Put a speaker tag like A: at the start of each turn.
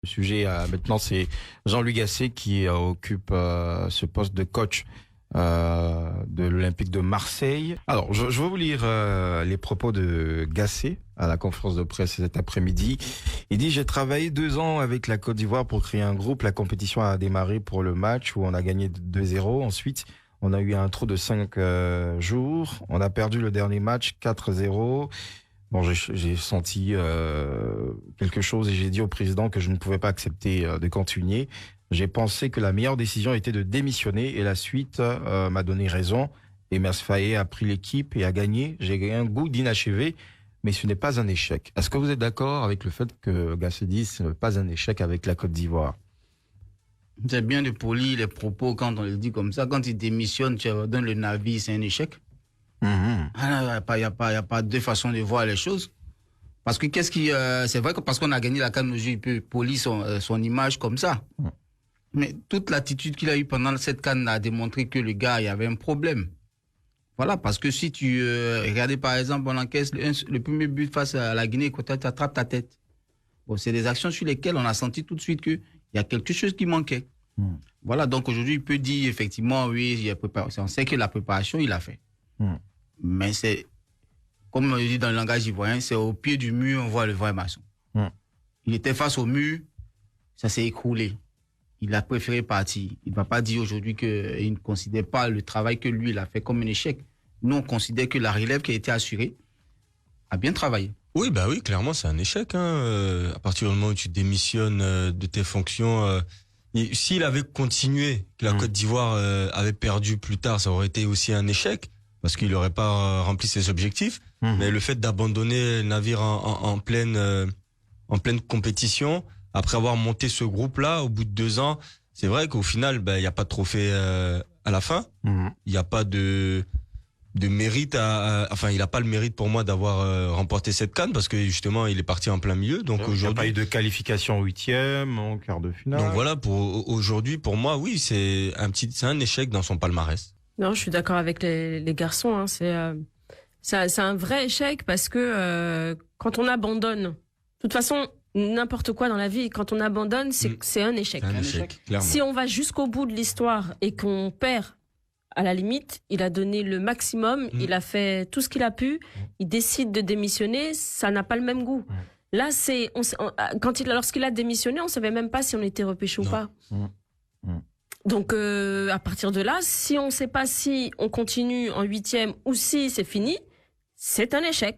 A: Le sujet maintenant, c'est Jean-Louis Gasset qui occupe ce poste de coach de l'Olympique de Marseille. Alors, je vais vous lire les propos de Gasset à la conférence de presse cet après-midi. Il dit: j'ai travaillé 2 ans avec la Côte d'Ivoire pour créer un groupe. La compétition a démarré pour le match où on a gagné 2-0. Ensuite, on a eu un trou de 5 jours. On a perdu le dernier match 4-0. Bon, j'ai senti quelque chose et j'ai dit au président que je ne pouvais pas accepter de continuer. J'ai pensé que la meilleure décision était de démissionner et la suite m'a donné raison. Emerse Faé a pris l'équipe et a gagné. J'ai un goût d'inachevé, mais ce n'est pas un échec. Est-ce que vous êtes d'accord avec le fait que Gasset dise ce n'est pas un échec avec la Côte d'Ivoire?
B: C'est bien de polir les propos quand on le dit comme ça. Quand il démissionne, tu donnes le navire, c'est un échec. Il n'y a pas deux façons de voir les choses. Parce que c'est vrai que parce qu'on a gagné la CAN, il peut polir son image comme ça. Mais toute l'attitude qu'il a eue pendant cette CAN a démontré que le gars, il y avait un problème. Voilà, parce que si tu regardez par exemple, on encaisse le premier but face à la Guinée Équatoriale, tu attrapes ta tête. Bon, c'est des actions sur lesquelles on a senti tout de suite qu'il y a quelque chose qui manquait. Voilà, donc aujourd'hui, il peut dire effectivement, oui, il y a préparation. On sait que la préparation, il a fait. Mais c'est, comme on dit dans le langage ivoirien, c'est au pied du mur, on voit le vrai maçon. Il était face au mur, ça s'est écroulé. Il a préféré partir. Il ne va pas dire aujourd'hui qu'il ne considère pas le travail que lui, il a fait comme un échec. Nous, on considère que la relève qui a été assurée a bien travaillé.
C: Oui, bah oui, clairement, c'est un échec. À partir du moment où tu démissionnes de tes fonctions, s'il avait continué, que la Côte d'Ivoire avait perdu plus tard, ça aurait été aussi un échec, parce qu'il n'aurait pas rempli ses objectifs. Mais le fait d'abandonner le navire en pleine compétition, après avoir monté ce groupe-là, au bout de 2 ans, c'est vrai qu'au final, il n'y a pas de trophée à la fin. Il n'y a pas de mérite il n'a pas le mérite pour moi d'avoir remporté cette CAN, parce que justement il est parti en plein milieu. Donc
A: aujourd'hui, il n'y a pas eu de qualification en 8e, en quart de finale.
C: Donc voilà, aujourd'hui, pour moi, oui, c'est un échec dans son palmarès.
D: Non, je suis d'accord avec les garçons. Hein. C'est un vrai échec parce que quand on abandonne, de toute façon, n'importe quoi dans la vie, quand on abandonne, c'est un échec.
C: Un échec, clairement.
D: Si on va jusqu'au bout de l'histoire et qu'on perd, à la limite, il a donné le maximum, il a fait tout ce qu'il a pu, il décide de démissionner, ça n'a pas le même goût. Là, lorsqu'il a démissionné, on savait même pas si on était repêché ou pas. Donc, à partir de là, si on sait pas si on continue en 8e ou si c'est fini, c'est un échec.